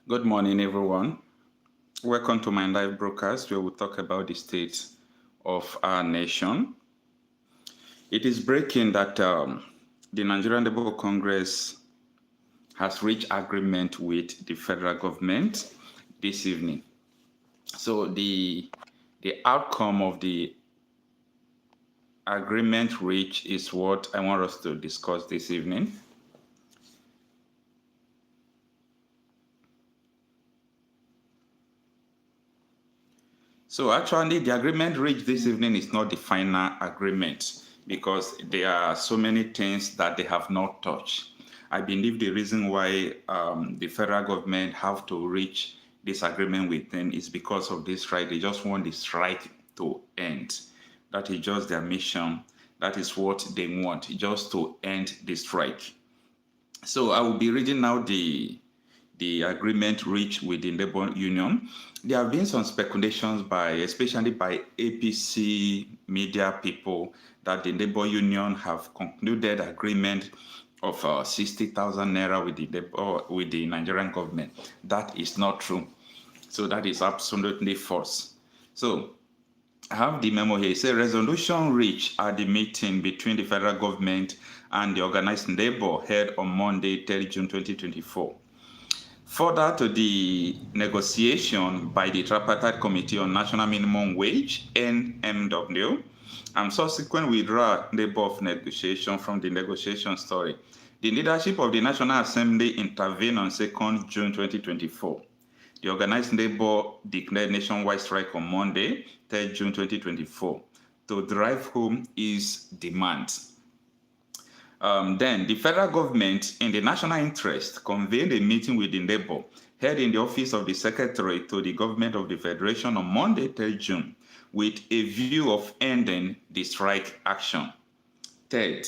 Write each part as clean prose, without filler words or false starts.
Good morning, everyone. Welcome to my live broadcast where we talk about the state of our nation. It is breaking that the Nigerian Labour Congress has reached agreement with the federal government this evening. So the outcome of the agreement reached is what I want us to discuss this evening. So actually, the agreement reached this evening is not the final agreement because there are so many things that they have not touched. I believe the reason why the federal government have to reach this agreement with them is because of this strike. They just want the strike to end. That is just their mission. That is what they want, just to end the strike. So I will be reading now the agreement reached with the labor union. There have been some speculations especially by APC media people, that the labor union have concluded agreement of 60,000 naira with the Nigerian government. That is not true. So that is absolutely false. So I have the memo here. It says resolution reached at the meeting between the federal government and the organized labor held on Monday, 3rd June 2024. Further to the negotiation by the Tripartite Committee on National Minimum Wage, NMW, and subsequent withdrawal labor of negotiation from the negotiation story, the leadership of the National Assembly intervened on 2nd June 2024. The organized labor declared nationwide strike on Monday, 3rd June 2024, to drive home its demands. Then the federal government, in the national interest, convened a meeting with the labor held in the office of the secretary to the government of the federation on Monday, 3rd June, with a view of ending the strike action. Third,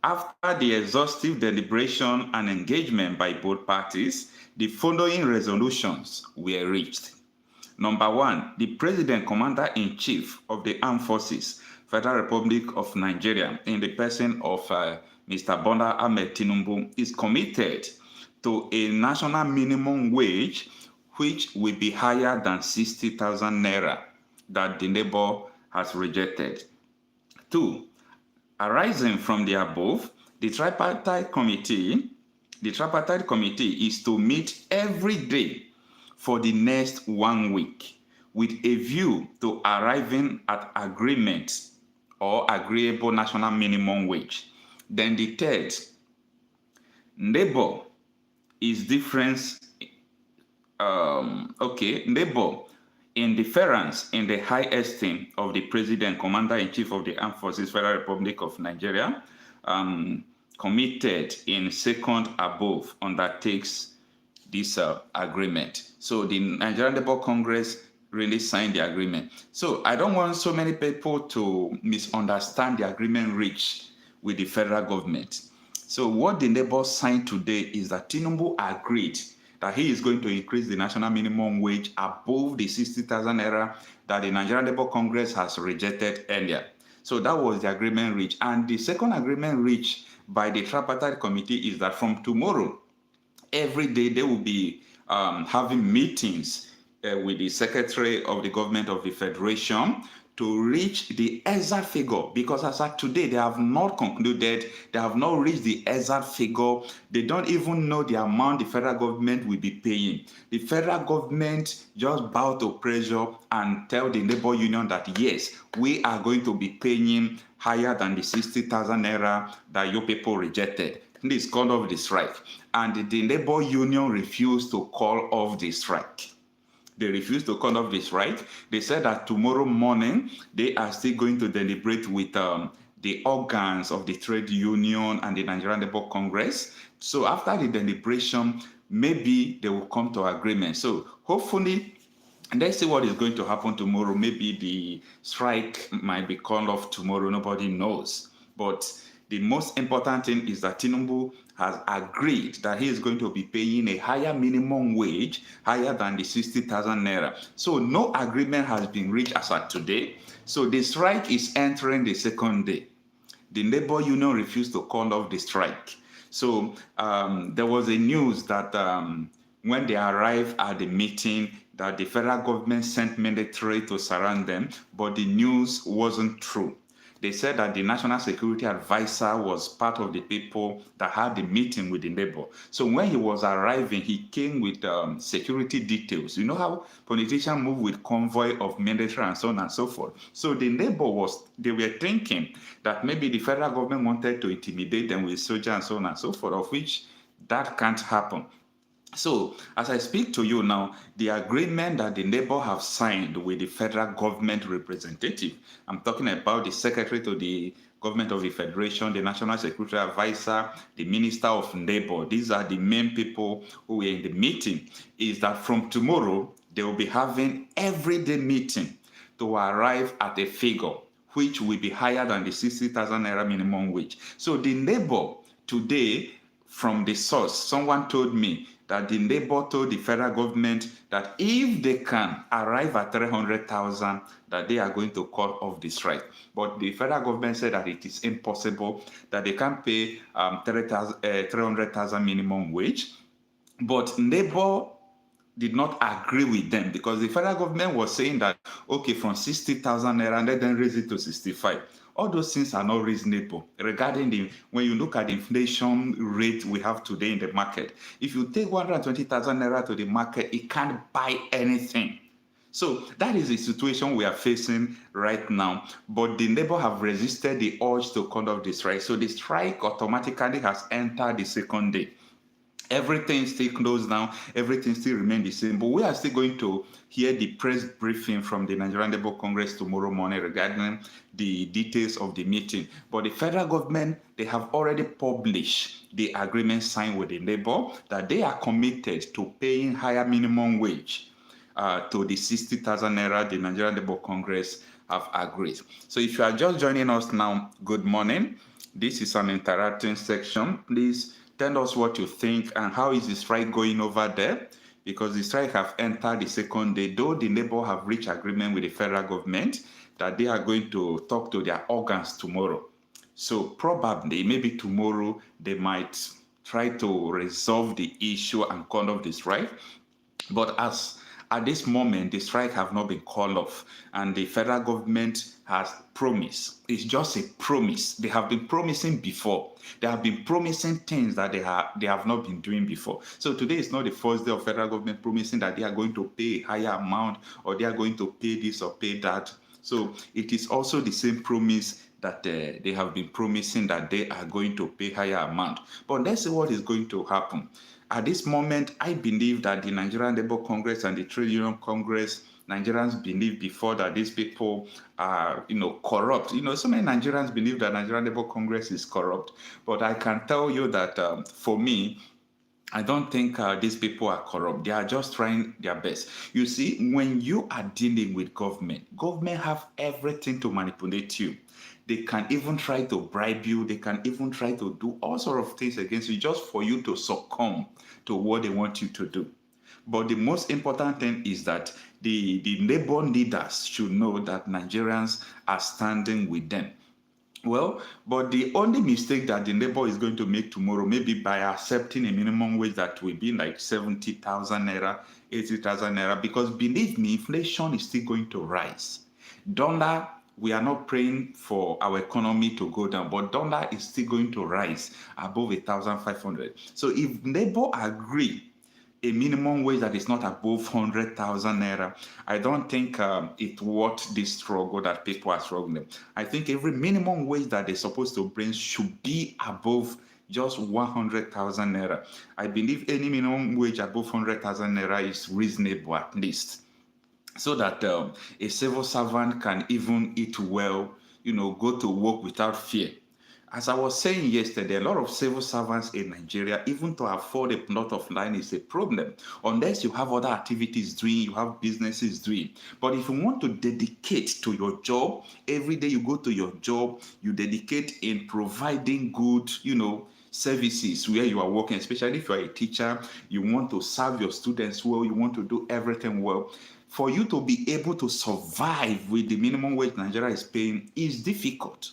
after the exhaustive deliberation and engagement by both parties, the following resolutions were reached. Number one, the President, Commander-in-Chief of the Armed Forces, Federal Republic of Nigeria, in the person of Mr. Bola Ahmed Tinubu, is committed to a national minimum wage which will be higher than 60,000 naira that the labor has rejected. Two, arising from the above, the tripartite committee is to meet every day for the next 1 week with a view to arriving at agreement or agreeable national minimum wage. Then the third, labor is difference. Labor in deference in the high esteem of the President, Commander-in-Chief of the Armed Forces, Federal Republic of Nigeria, committed in second above undertakes this agreement. So the Nigerian Labour Congress really signed the agreement. So I don't want so many people to misunderstand the agreement reached with the federal government. So what the labor signed today is that Tinubu agreed that he is going to increase the national minimum wage above the 60,000 naira that the Nigerian Labour Congress has rejected earlier. So that was the agreement reached. And the second agreement reached by the tripartite committee is that from tomorrow, every day they will be having meetings with the secretary of the government of the federation to reach the exact figure, because as of today they have not concluded, they have not reached the exact figure. They don't even know the amount the federal government will be paying. The federal government just bow to pressure and tell the labor union that yes, we are going to be paying higher than the 60,000 naira that your people rejected. Please call off the strike. And the labor union refused to call off the strike. They refused to call off the strike. They said that tomorrow morning, they are still going to deliberate with the organs of the trade union and the Nigerian Labour Congress. So after the deliberation, maybe they will come to agreement. So hopefully, let's see what is going to happen tomorrow. Maybe the strike might be called off tomorrow. Nobody knows. But the most important thing is that Tinubu has agreed that he is going to be paying a higher minimum wage, higher than the 60,000 naira. So no agreement has been reached as of today. So the strike is entering the second day. The labor union refused to call off the strike. So there was a news that when they arrived at the meeting that the federal government sent military to surround them, but the news wasn't true. They said that the national security advisor was part of the people that had the meeting with the neighbor. So when he was arriving, he came with security details. You know how politicians move with convoy of military and so on and so forth. So the neighbor they were thinking that maybe the federal government wanted to intimidate them with soldiers and so on and so forth, of which that can't happen. So, as I speak to you now, the agreement that the neighbor have signed with the federal government representative, I'm talking about the secretary to the government of the federation, the national security advisor, the minister of labor. These are the main people who were in the meeting. Is that from tomorrow they will be having everyday meeting to arrive at a figure which will be higher than the 60,000 naira minimum wage. So the neighbor today, from the source, someone told me that the neighbor told the federal government that if they can arrive at 300,000, that they are going to call off the strike. But the federal government said that it is impossible, that they can't pay 300,000 minimum wage. But neighbor did not agree with them because the federal government was saying that, okay, from 60,000 naira, and then raise it to 65. All those things are not reasonable regarding when you look at the inflation rate we have today in the market. If you take 120,000 naira to the market, it can't buy anything. So that is the situation we are facing right now. But the neighbor have resisted the urge to conduct the strike. So the strike automatically has entered the second day. Everything still closed down, everything still remains the same. But we are still going to hear the press briefing from the Nigerian Labour Congress tomorrow morning regarding the details of the meeting. But the federal government, they have already published the agreement signed with the Labour that they are committed to paying higher minimum wage to the 60,000 naira the Nigerian Labour Congress have agreed. So if you are just joining us now, good morning. This is an interacting section. Please tell us what you think and how is the strike going over there, because the strike have entered the second day, though the Labour have reached agreement with the federal government that they are going to talk to their organs tomorrow. So probably, maybe tomorrow, they might try to resolve the issue and conduct the strike. But at this moment, the strike have not been called off, and the federal government has promised. It's just a promise. They have been promising before. They have been promising things that they have not been doing before. So today is not the first day of federal government promising that they are going to pay a higher amount or they are going to pay this or pay that. So it is also the same promise that they have been promising that they are going to pay higher amount. But let's see what is going to happen. At this moment, I believe that the Nigerian Labour Congress and the Trade Union Congress, Nigerians believe before that these people are, corrupt. So many Nigerians believe that Nigerian Labour Congress is corrupt. But I can tell you that for me, I don't think these people are corrupt. They are just trying their best. You see, when you are dealing with government have everything to manipulate you. They can even try to bribe you. They can even try to do all sorts of things against you just for you to succumb to what they want you to do. But the most important thing is that the labor leaders should know that Nigerians are standing with them. Well, but the only mistake that the Labour is going to make tomorrow, maybe by accepting a minimum wage that will be like 70,000 naira, 80,000 naira, because believe me, inflation is still going to rise. Dollar, we are not praying for our economy to go down, but dollar is still going to rise above 1,500. So if Labour agree a minimum wage that is not above 100,000 naira, I don't think it's worth this struggle that people are struggling. I think every minimum wage that they're supposed to bring should be above just 100,000 naira. I believe any minimum wage above 100,000 naira is reasonable at least, so that a civil servant can even eat well, go to work without fear. As I was saying yesterday, a lot of civil servants in Nigeria, even to afford a plot of land is a problem, unless you have other activities doing, you have businesses doing. But if you want to dedicate to your job, every day you go to your job, you dedicate in providing good, services where you are working, especially if you are a teacher, you want to serve your students well, you want to do everything well. For you to be able to survive with the minimum wage Nigeria is paying is difficult.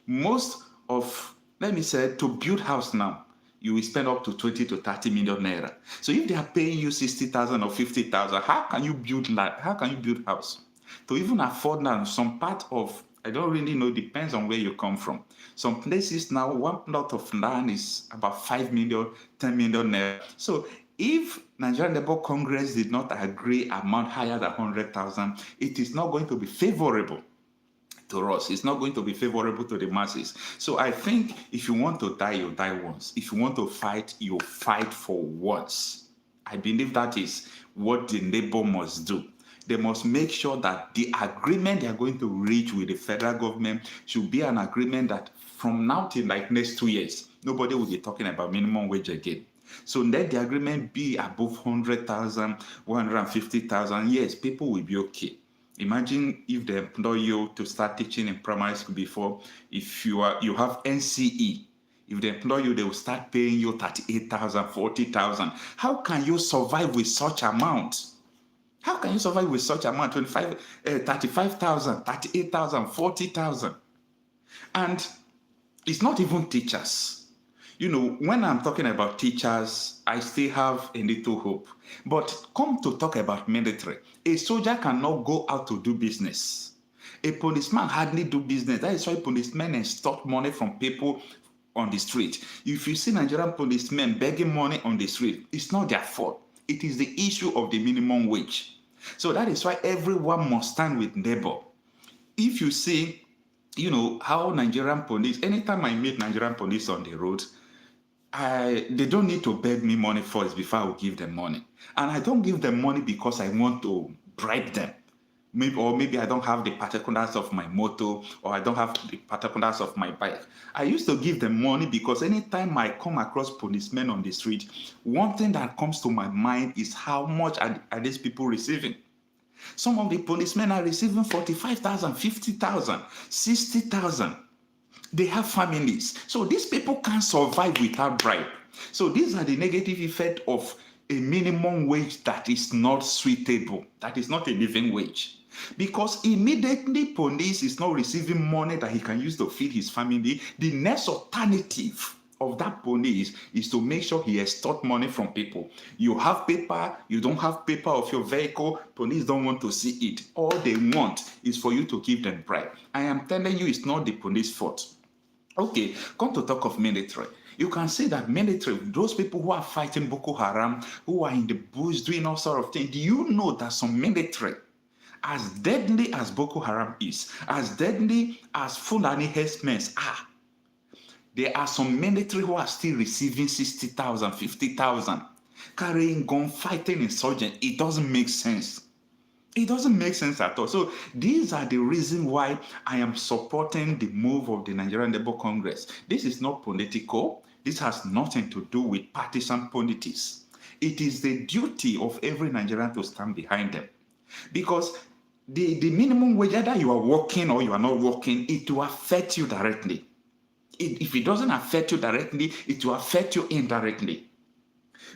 Let me say, to build house now, you will spend up to 20 to 30 million naira. So if they are paying you 60,000 or 50,000, how can you build land? How can you build house? To even afford land, some part of, I don't really know, depends on where you come from. Some places now, one plot of land is about 5 million, 10 million naira. So if Nigerian Labour Congress did not agree amount higher than 100,000, it is not going to be favorable to us. It's not going to be favorable to the masses. So I think if you want to die, you die once. If you want to fight, you fight for once. I believe that is what the Labour must do. They must make sure that the agreement they are going to reach with the federal government should be an agreement that from now till like next 2 years, nobody will be talking about minimum wage again. So let the agreement be above 100,000, 150,000. Yes, people will be okay. Imagine if they employ you to start teaching in primary school before. If you have NCE, if they employ you, they will start paying you 38,000, 40,000. How can you survive with such amount? How can you survive with such amount? 35,000, 38,000, 40,000. And it's not even teachers. You know, when I'm talking about teachers, I still have a little hope. But come to talk about military, a soldier cannot go out to do business. A policeman hardly do business. That is why policemen extort money from people on the street. If you see Nigerian policemen begging money on the street, it's not their fault. It is the issue of the minimum wage. So that is why everyone must stand with Labour. If you see, you know, how Nigerian police, anytime I meet Nigerian police on the road, they don't need to beg me money first before I will give them money. And I don't give them money because I want to bribe them. Maybe I don't have the particulars of my motor, or I don't have the particulars of my bike. I used to give them money because anytime I come across policemen on the street, one thing that comes to my mind is how much are these people receiving? Some of the policemen are receiving 45,000, 50,000, 60,000. They have families. So these people can't survive without bribe. So these are the negative effects of a minimum wage that is not suitable, that is not a living wage. Because immediately police is not receiving money that he can use to feed his family, the next alternative of that police is to make sure he extort money from people. You have paper, you don't have paper of your vehicle, police don't want to see it. All they want is for you to give them bribe. I am telling you, it's not the police fault. Okay, come to talk of military. You can see that military, those people who are fighting Boko Haram, who are in the bush doing all sort of things, do you know that some military, as deadly as Boko Haram is, as deadly as Fulani herdsmen are, there are some military who are still receiving 60,000, 50,000, carrying gun, fighting insurgents. It doesn't make sense. It doesn't make sense at all. So these are the reasons why I am supporting the move of the Nigerian Labour Congress. This is not political. This has nothing to do with partisan politics. It is the duty of every Nigerian to stand behind them. Because the minimum wage, either you are working or you are not working, it will affect you directly. If it doesn't affect you directly, it will affect you indirectly.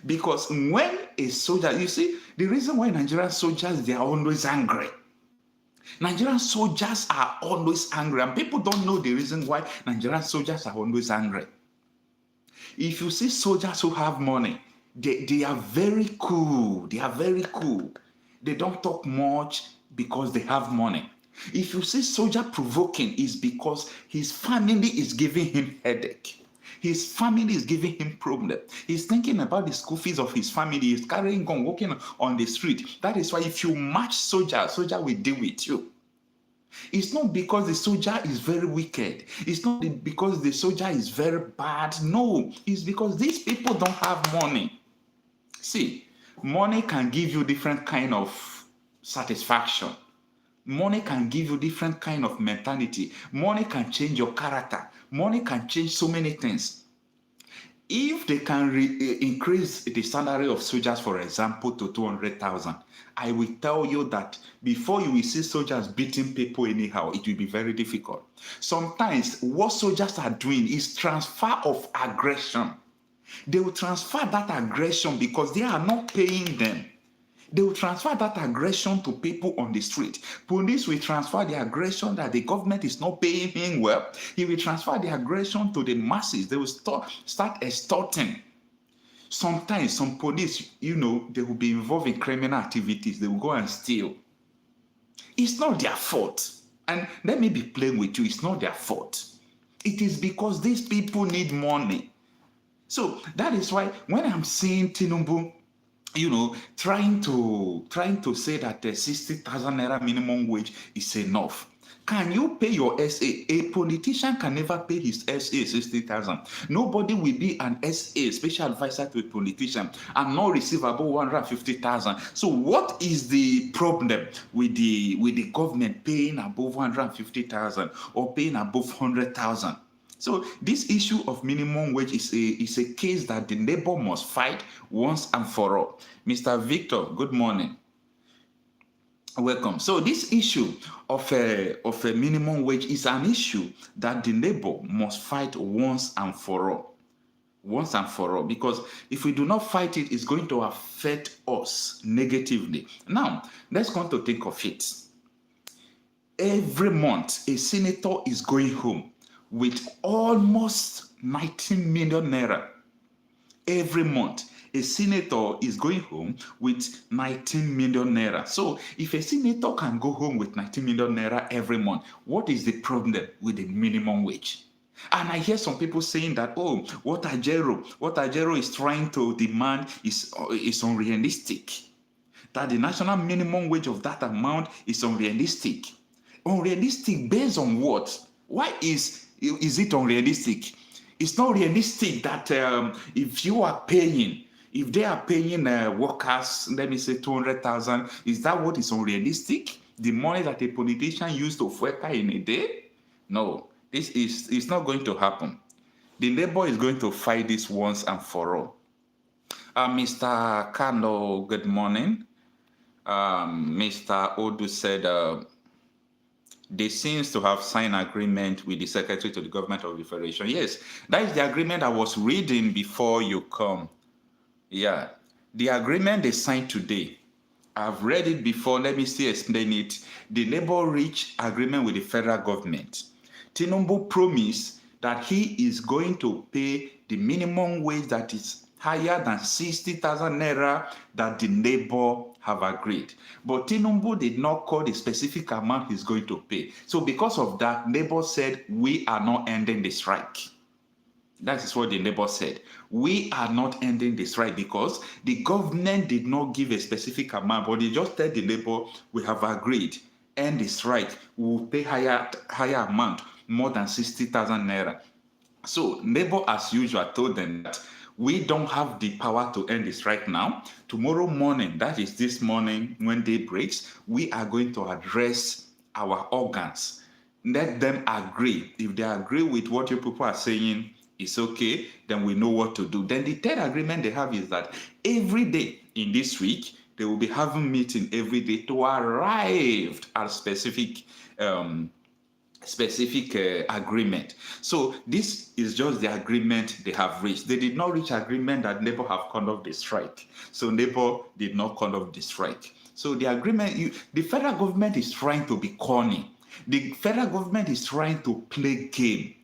Because when a soldier, you see, the reason why Nigerian soldiers, they are always angry. Nigerian soldiers are always angry, and people don't know the reason why Nigerian soldiers are always angry. If you see soldiers who have money, they are very cool. They are very cool. They don't talk much because they have money. If you see soldier provoking, it's because his family is giving him headache. His family is giving him problem. He's thinking about the school fees of his family. He's carrying on, walking on the street. That is why if you match soldier will deal with you. It's not because the soldier is very wicked. It's not because the soldier is very bad. No, it's because these people don't have money. See, money can give you different kind of satisfaction. Money can give you different kind of mentality. Money can change your character. Money can change so many things. If they can increase the salary of soldiers, for example, to 200,000, I will tell you that before you will see soldiers beating people anyhow, it will be very difficult. Sometimes what soldiers are doing is transfer of aggression. They will transfer that aggression because they are not paying them. They will transfer that aggression to people on the street. Police will transfer the aggression that the government is not paying him well. He will transfer the aggression to the masses. They will start extorting. Sometimes some police, they will be involved in criminal activities. They will go and steal. It's not their fault. And let me be plain with you, it's not their fault. It is because these people need money. So that is why when I'm seeing Tinubu, trying to say that the 60,000 naira minimum wage is enough. Can you pay your SA? A politician can never pay his SA 60,000. Nobody will be an SA, special advisor to a politician, and not receive above 150,000. So what is the problem with the government paying above 150,000 or paying above 100,000? So this issue of minimum wage is a case that the labor must fight once and for all. Mr. Victor, good morning. Welcome. So this issue of a minimum wage is an issue that the labor must fight once and for all. Once and for all, because if we do not fight it, it's going to affect us negatively. Now, let's come to think of it. Every month, a senator is going home with almost 19 million naira. Every month, a senator is going home with 19 million naira. So if a senator can go home with 19 million naira every month, what is the problem with the minimum wage? And I hear some people saying that, what Ajero is trying to demand is unrealistic. That the national minimum wage of that amount is unrealistic. Unrealistic based on what? Why is it unrealistic? It's not realistic that if they are paying workers, let me say 200,000, is that what is unrealistic? The money that a politician used to work in a day? No, this is not going to happen. The labor is going to fight this once and for all. Mr. Kano, good morning. Mr. Odu said, they seems to have signed agreement with the Secretary to the Government of the Federation. Yes, that is the agreement I was reading before you come. Yeah, the agreement they signed today, I've read it before. Let me still explain it. The labor reached agreement with the federal government. Tinubu promised that he is going to pay the minimum wage that is higher than 60,000 naira that the labor have agreed. But Tinubu did not call the specific amount he's going to pay. So because of that, labor said, we are not ending the strike. That is what the labor said. We are not ending the strike because the government did not give a specific amount, but they just told the labor, we have agreed, end the strike, we will pay higher amount, more than 60,000 naira. So labor, as usual, told them that we don't have the power to end the strike now. Tomorrow morning, that is this morning when day breaks, we are going to address our organs. Let them agree. If they agree with what you people are saying, it's okay, then we know what to do. Then the third agreement they have is that every day in this week, they will be having meeting every day to arrive at specific agreement. So this is just the agreement they have reached. They did not reach agreement that labor have conducted the strike. So labor did not conduct the strike. So the agreement, the federal government is trying to be corny. The federal government is trying to play game.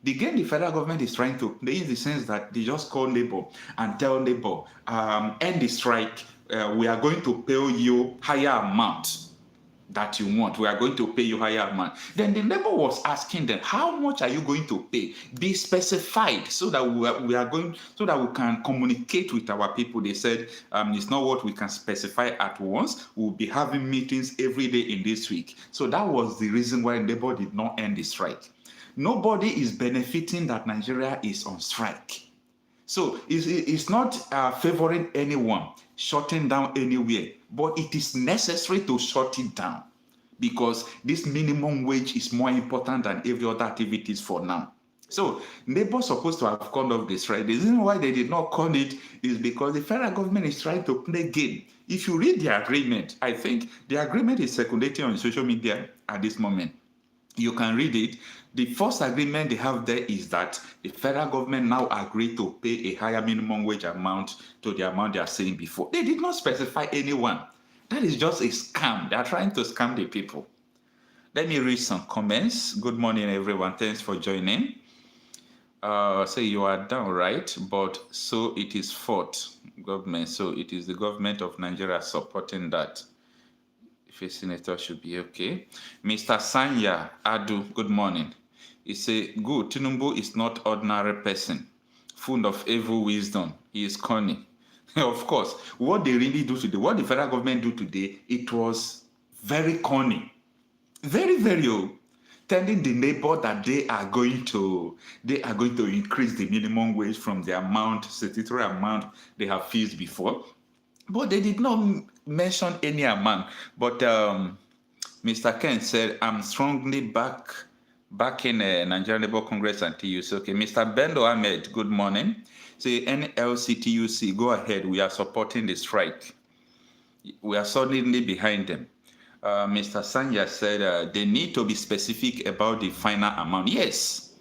The game the federal government is trying to play in the sense that they just call labor and tell labor, end the strike, we are going to pay you higher amount that you want. We are going to pay you higher amount. Then the labor was asking them, how much are you going to pay? Be specified so that we can communicate with our people. They said, it's not what we can specify at once. We'll be having meetings every day in this week. So that was the reason why labor did not end the strike. Nobody is benefiting that Nigeria is on strike. So it's not favoring anyone, shutting down anywhere, but it is necessary to shut it down because this minimum wage is more important than every other activities for now. So labor supposed to have called off the strike. The reason why they did not call it is because the federal government is trying to play game. If you read the agreement, I think the agreement is circulating on social media at this moment. You can read it. The first agreement they have there is that the federal government now agreed to pay a higher minimum wage amount to the amount they are saying before. They did not specify anyone. That is just a scam. They are trying to scam the people. Let me read some comments. Good morning, everyone. Thanks for joining. Say you are down, right? But so it is fault government. So it is the government of Nigeria supporting that. If a senator should be okay. Mr. Sanya Adu, good morning. He say, good, Tinubu is not ordinary person, full of evil wisdom. He is cunning. Of course, what they really do today, what the federal government do today, it was very cunning. Very, very old. Telling the neighbor that they are going to increase the minimum wage from the statutory amount they have fixed before. But they did not mention any amount. But Mr. Ken said, I'm strongly backing Nigerian Labour Congress and TUC. Okay, Mr. Bendo Ahmed, good morning. Say NLC TUC, go ahead. We are supporting the strike. We are solidly behind them. Mr. Sanya said they need to be specific about the final amount. Yes,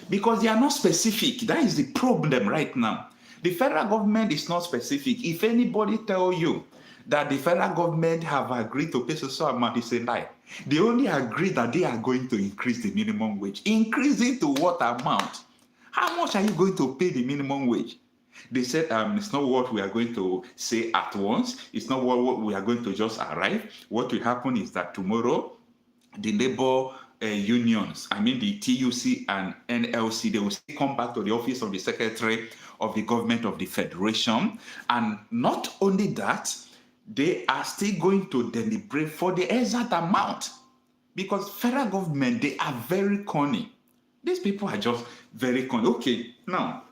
because they are not specific. That is the problem right now. The federal government is not specific. If anybody tell you that the federal government have agreed to pay so amount, it's a lie. They only agree that they are going to increase the minimum wage. Increase it to what amount? How much are you going to pay the minimum wage? They said it's not what we are going to say at once. It's not what we are going to just arrive. What will happen is that tomorrow, the labor unions, I mean the TUC and NLC, they will still come back to the office of the Secretary of the Government of the Federation. And not only that, they are still going to deliberate for the exact amount. Because federal government, they are very cunning. These people are just very cunning. Okay, now,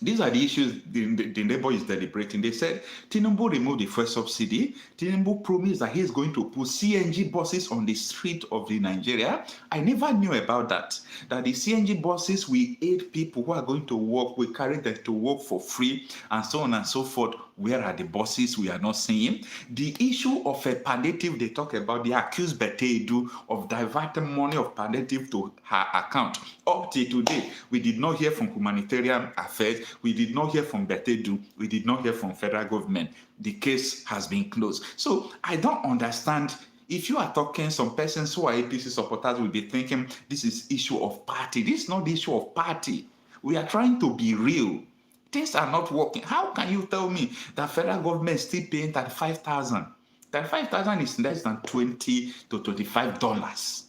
these are the issues the Labour is deliberating. They said Tinubu removed the first subsidy. Tinubu promised that he is going to put CNG buses on the street of the Nigeria. I never knew about that. That the CNG buses will aid people who are going to work. We carry them to work for free and so on and so forth. Where are the buses? We are not seeing. The issue of a palliative, they talk about the accused Betedu of diverting money of palliative to her account. Up till today, we did not hear from humanitarian affairs. We did not hear from Betedu. We did not hear from federal government. The case has been closed. So I don't understand. If you are talking, some persons who are APC supporters will be thinking this is issue of party. This is not the issue of party. We are trying to be real. Things are not working. How can you tell me that federal government is still paying 35,000? 35,000 is less than $20 to $25. $20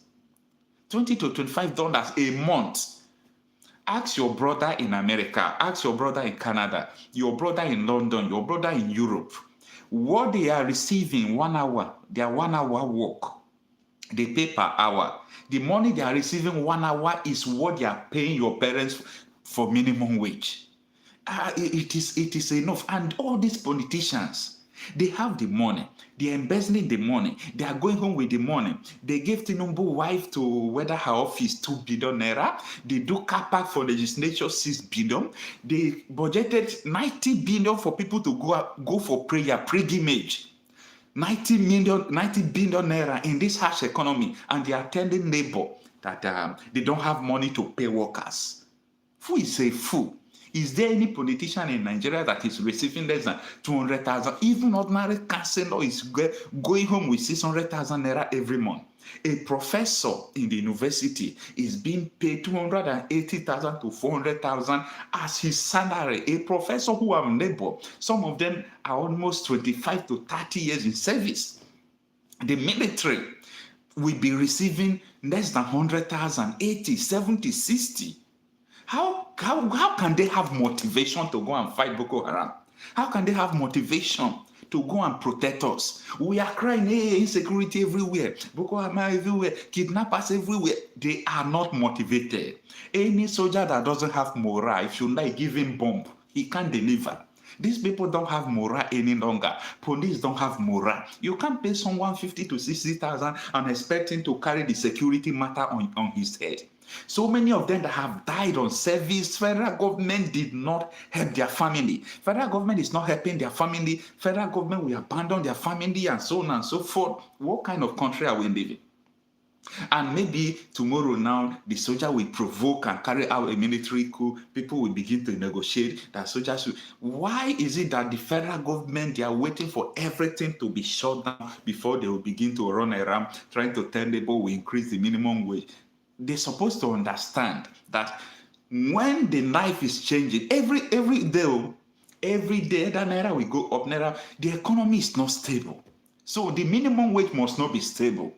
to $25 a month. Ask your brother in America, ask your brother in Canada, your brother in London, your brother in Europe, what they are receiving 1 hour, their 1 hour work, they pay per hour. The money they are receiving 1 hour is what they are paying your parents for minimum wage. It is enough. And all these politicians, they have the money. They are embezzling the money. They are going home with the money. They gave Tinubu wife to weather her office 2 billion naira. They do car park for legislature 6 billion. They budgeted 90 billion for people to go for prayer, pilgrimage. 90 billion naira in this harsh economy, and they are telling labor that they don't have money to pay workers. Who is a fool? Is there any politician in Nigeria that is receiving less than 200,000? Even ordinary councillor is going home with 600,000 naira every month. A professor in the university is being paid 280,000 to 400,000 as his salary. A professor who have labor, some of them are almost 25 to 30 years in service. The military will be receiving less than 100,000, 80, 70, 60. How can they have motivation to go and fight Boko Haram? How can they have motivation to go and protect us? We are crying, hey, insecurity everywhere, Boko Haram everywhere, kidnappers everywhere. They are not motivated. Any soldier that doesn't have morale, if you like, give him bomb, he can't deliver. These people don't have morale any longer. Police don't have morale. You can't pay someone 50 to 60,000 and expect him to carry the security matter on his head. So many of them that have died on service, federal government did not help their family. Federal government is not helping their family. Federal government will abandon their family and so on and so forth. What kind of country are we living? And maybe tomorrow now, the soldier will provoke and carry out a military coup. People will begin to negotiate that soldiers should. Why is it that the federal government, they are waiting for everything to be shut down before they will begin to run around trying to tell people we increase the minimum wage? They're supposed to understand that when the knife is changing, every day that naira will go up, naira, the economy is not stable. So the minimum wage must not be stable.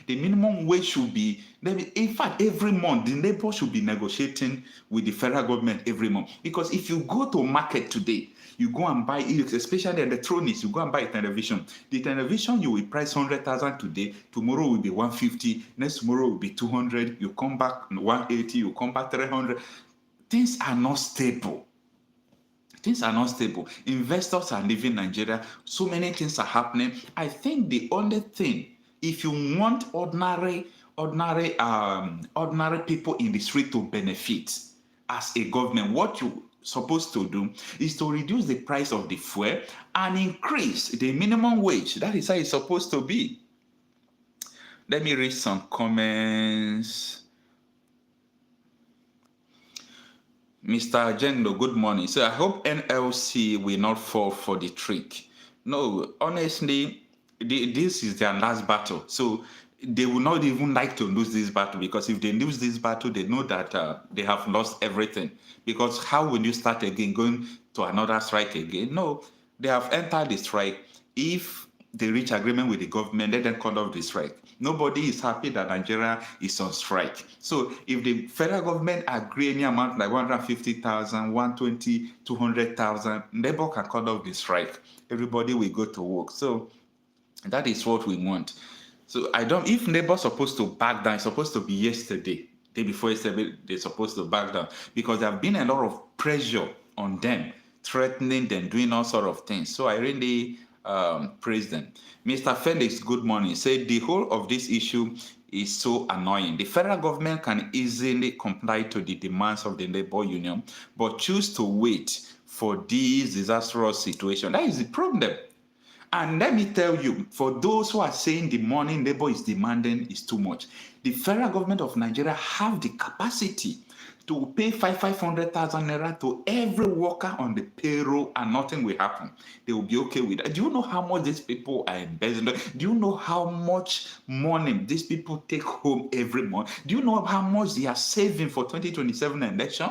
The minimum wage should be, in fact, every month, the labor should be negotiating with the federal government every month. Because if you go to market today, you go and buy, especially electronics, you go and buy a television. The television you will price 100,000 today, tomorrow will be 150, next tomorrow will be 200, you come back 180, you come back 300. Things are not stable. Things are not stable. Investors are leaving Nigeria. So many things are happening. I think the only thing, if you want ordinary people in the street to benefit as a government, what you supposed to do is to reduce the price of the fuel and increase the minimum wage. That is how it's supposed to be. Let me read some comments. Mr. Jenglo, good morning. So I hope NLC will not fall for the trick. No, honestly, this is their last battle. So they will not even like to lose this battle, because if they lose this battle, they know that they have lost everything. Because how will you start again, going to another strike again? No, they have entered the strike. If they reach agreement with the government, let them cut off the strike. Nobody is happy that Nigeria is on strike. So if the federal government agree any amount like 150,000, 120, 200,000, labor can cut off the strike. Everybody will go to work. So that is what we want. So if Labour supposed to back down, it's supposed to be yesterday, day before yesterday, they're supposed to back down, because there have been a lot of pressure on them, threatening them, doing all sort of things. So I really praise them. Mr. Felix, good morning. Said the whole of this issue is so annoying. The federal government can easily comply to the demands of the labor union, but choose to wait for this disastrous situation. That is the problem. And let me tell you, for those who are saying the money labor is demanding is too much, the federal government of Nigeria have the capacity to pay 500,000 naira to every worker on the payroll, and nothing will happen. They will be okay with that. Do you know how much these people are embezzling? Do you know how much money these people take home every month? Do you know how much they are saving for 2027 election?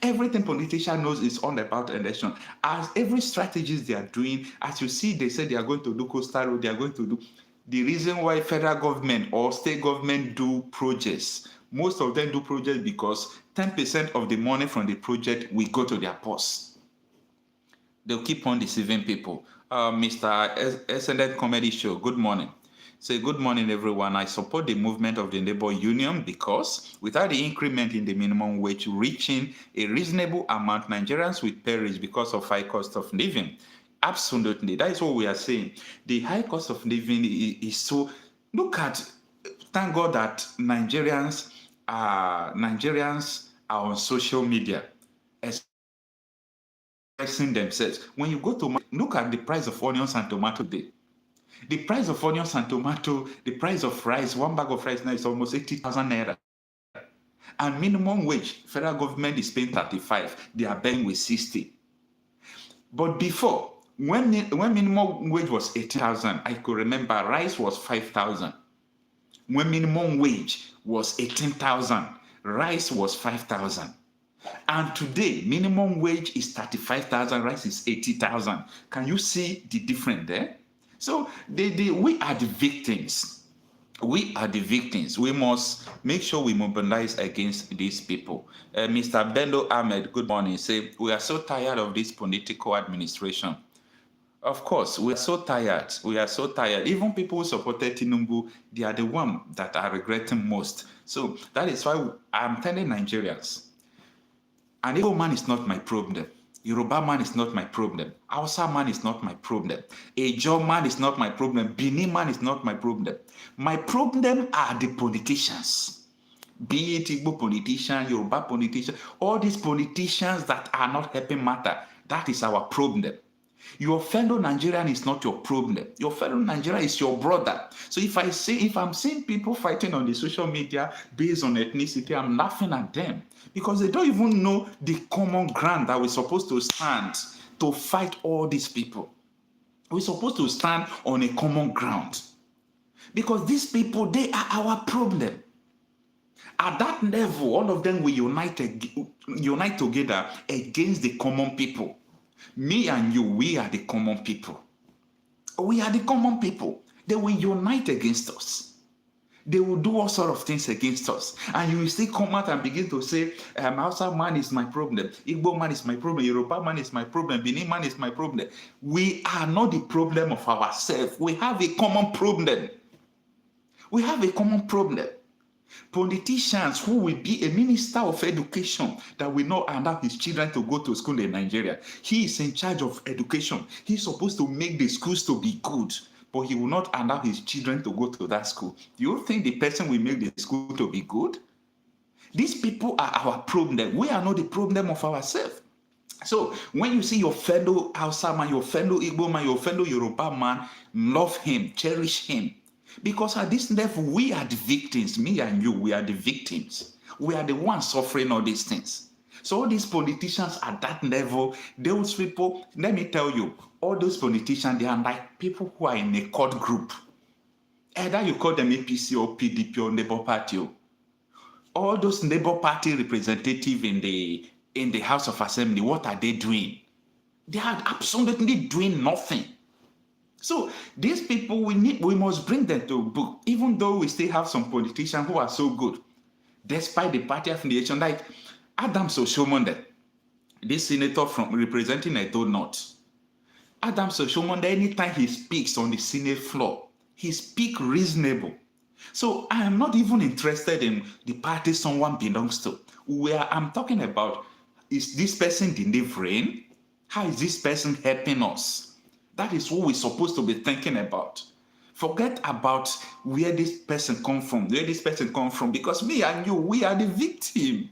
Everything politician knows is all about election. As every strategies they are doing, as you see, they say they are going to do coastal road, they are going to do. The reason why federal government or state government do projects, most of them do projects because 10% of the money from the project will go to their purse. They'll keep on deceiving people. Mr. SNL Comedy Show, good morning. Say good morning, everyone. I support the movement of the labor union because without the increment in the minimum wage reaching a reasonable amount, Nigerians will perish because of high cost of living. Absolutely. That is what we are saying. The high cost of living is so. Look at, thank God that Nigerians are on social media expressing themselves. When you go to look at the price of onions and tomato today. The price of onions and tomato, the price of rice, one bag of rice now is almost 80,000 naira. And minimum wage, federal government is paying 35. They are begging with 60. But before, when minimum wage was 80,000, I could remember rice was 5,000. When minimum wage was 18,000, rice was 5,000. And today, minimum wage is 35,000, rice is 80,000. Can you see the difference there? So we are the victims. We are the victims. We must make sure we mobilize against these people. Mr. Bello Ahmed, good morning. Say, we are so tired of this political administration. Of course, we are so tired. We are so tired. Even people who supported Tinubu, they are the ones that are regretting most. So that is why I'm telling Nigerians, an Igbo man is not my problem. Yoruba man is not my problem. Hausa man is not my problem. Ejo man is not my problem. Benin man is not my problem. My problem are the politicians. Be it Igbo politician, Yoruba politician, all these politicians that are not helping matter. That is our problem. Your fellow Nigerian is not your problem. Your fellow Nigerian is your brother. So if I'm seeing people fighting on the social media based on ethnicity, I'm laughing at them because they don't even know the common ground that we're supposed to stand to fight all these people. We're supposed to stand on a common ground because these people, they are our problem. At that level, all of them will unite together against the common people. Me and you, we are the common people. We are the common people. They will unite against us. They will do all sorts of things against us. And you will still come out and begin to say, Hausa man is my problem. Igbo man is my problem. Yoruba man is my problem. Benin man is my problem. We are not the problem of ourselves. We have a common problem. We have a common problem. Politicians who will be a minister of education that will not allow his children to go to school in Nigeria. He is in charge of education. He's supposed to make the schools to be good, but he will not allow his children to go to that school. Do you think the person will make the school to be good? These people are our problem. We are not the problem of ourselves. So when you see your fellow Hausa man, your fellow Igbo man, your fellow Yoruba man, love him, cherish him. Because at this level, we are the victims. Me and you, we are the victims. We are the ones suffering all these things. So all these politicians at that level, those people, let me tell you, all those politicians, they are like people who are in a court group. Either you call them APC or PDP or Labour Party. All those Labour Party representatives in the House of Assembly, what are they doing? They are absolutely doing nothing. So these people, we must bring them to book, even though we still have some politicians who are so good, despite the party affiliation, like Adams Oshomonde, this senator from representing Edo North. Adams Oshomonde, anytime he speaks on the Senate floor, he speaks reasonable. So I am not even interested in the party someone belongs to. Where I'm talking about, is this person delivering? How is this person helping us? That is what we're supposed to be thinking about. Forget about where this person come from, because me and you, we are the victim.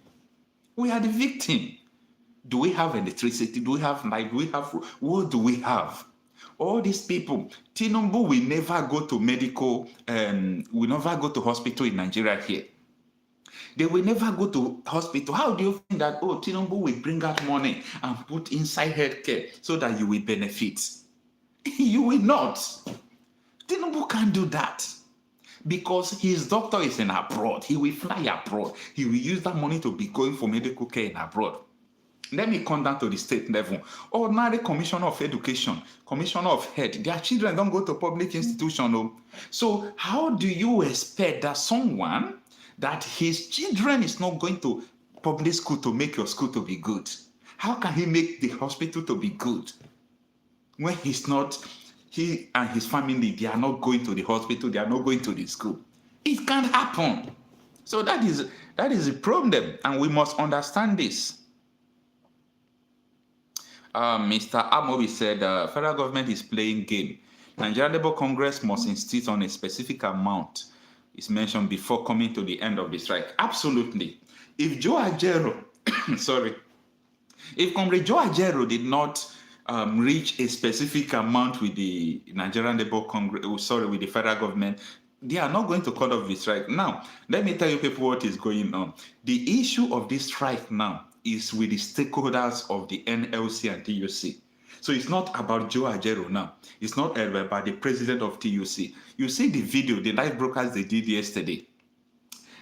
We are the victim. Do we have electricity? Do we have light? What do we have? All these people, Tinubu will never go to will never go to hospital in Nigeria here. They will never go to hospital. How do you think that, Tinubu will bring out money and put inside healthcare so that you will benefit? You will not. Tinubu can't do that because his doctor is in abroad. He will fly abroad. He will use that money to be going for medical care in abroad. Let me come down to the state level. Ordinary commissioner of education, commissioner of health, their children don't go to public institution. So how do you expect that someone that his children is not going to public school to make your school to be good? How can he make the hospital to be good? When he and his family, they are not going to the hospital, they are not going to the school. It can't happen. So that is a problem, and we must understand this. Mr. Amobi said, federal government is playing game. Nigeria Labour Congress must insist on a specific amount is mentioned before coming to the end of the strike. Absolutely. If Joe Ajero, if Comrade Joe Ajero did not reach a specific amount with the Nigerian Labour Congress, with the federal government, they are not going to cut off the strike. Now, let me tell you people what is going on. The issue of this strike now is with the stakeholders of the NLC and TUC. So it's not about Joe Ajero now. It's not about the president of TUC. You see the video, the live broadcast they did yesterday.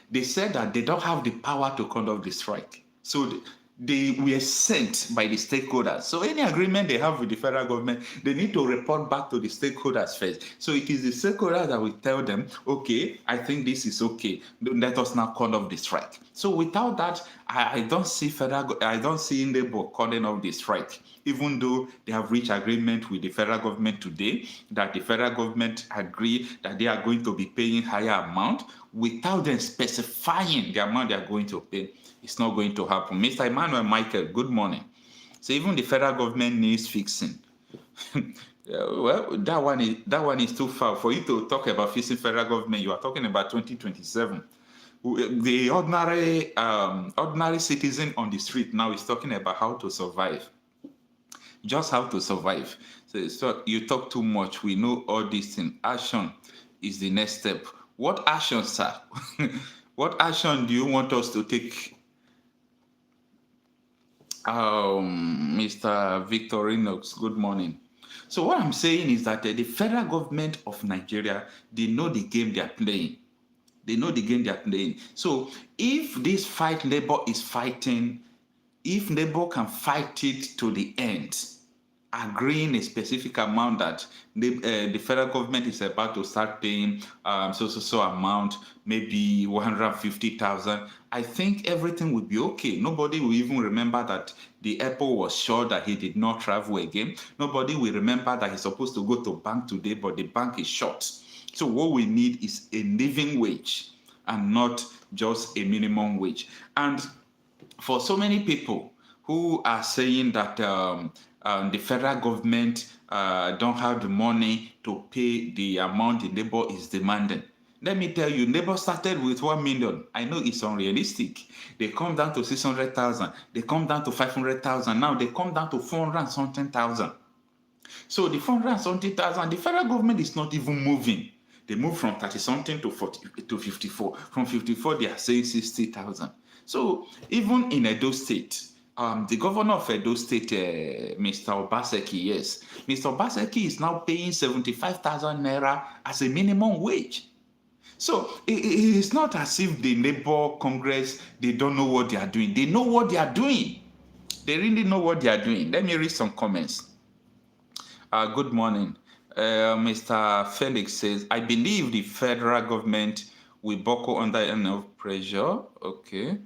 They said that they don't have the power to cut off the strike. So they were sent by the stakeholders. So any agreement they have with the federal government, they need to report back to the stakeholders first. So it is the stakeholders that will tell them, okay, I think this is okay. Let us now cut off the strike. So without that, I don't see Labour calling off the strike, even though they have reached agreement with the federal government today, that the federal government agree that they are going to be paying higher amount without them specifying the amount they are going to pay. It's not going to happen. Mr. Emmanuel Michael, good morning. So even the federal government needs fixing. Well, that one is too far. For you to talk about fixing federal government, you are talking about 2027. The ordinary citizen on the street now is talking about how to survive. You just have to survive. So you talk too much. We know all these things. Action is the next step. What action, sir? What action do you want us to take? Mr. Victorinox, good morning. So what I'm saying is that the federal government of Nigeria, they know the game they are playing. They know the game they are playing. So if this fight Labour is fighting, if Labour can fight it to the end, agreeing a specific amount that the federal government is about to start paying so amount, maybe 150,000, I think everything will be okay. Nobody will even remember that the airport was sure that he did not travel again. Nobody will remember that he's supposed to go to bank today, but the bank is shut. So what we need is a living wage and not just a minimum wage. And for so many people who are saying that the federal government don't have the money to pay the amount the Labour is demanding. Let me tell you, Labour started with 1 million. I know it's unrealistic. They come down to 600,000. They come down to 500,000. Now they come down to 400 and something thousand. So the 400 and something thousand, the federal government is not even moving. They move from 30 something to 40 to 54. From 54, they are saying 60,000. So even in Edo State, the governor of Edo State, Mr. Obaseki, yes, Mr. Obaseki is now paying 75,000 naira as a minimum wage. So it's not as if the Labour Congress, they don't know what they are doing. They know what they are doing. They really know what they are doing. Let me read some comments. Good morning. Mr. Felix says, I believe the federal government will buckle under enough pressure. Okay.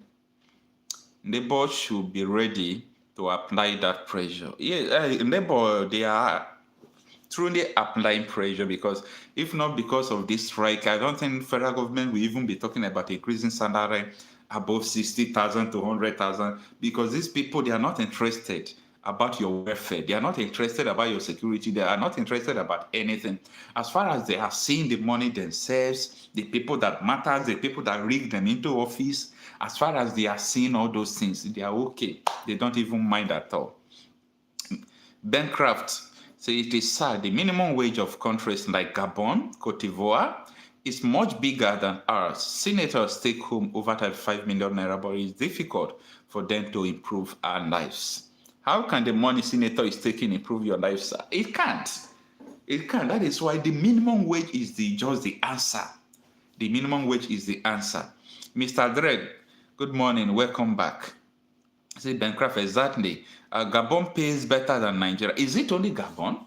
Labour should be ready to apply that pressure. Yeah, Labour, they are truly applying pressure, because if not because of this strike, I don't think federal government will even be talking about increasing salary above 60,000 to 100,000, because these people, they are not interested about your welfare. They are not interested about your security. They are not interested about anything. As far as they are seeing the money themselves, the people that matter, the people that rig them into office, as far as they are seeing all those things, they are okay. They don't even mind at all. Bancraft, so it is sad. The minimum wage of countries like Gabon, Cote d'Ivoire is much bigger than ours. Senators take home over 35 million naira, but it's difficult for them to improve our lives. How can the money senator is taking improve your life, sir? It can't. It can't. That is why the minimum wage is just the answer. The minimum wage is the answer. Mr. Dredd, good morning. Welcome back. Say Bancraft, exactly. Gabon pays better than Nigeria. Is it only Gabon?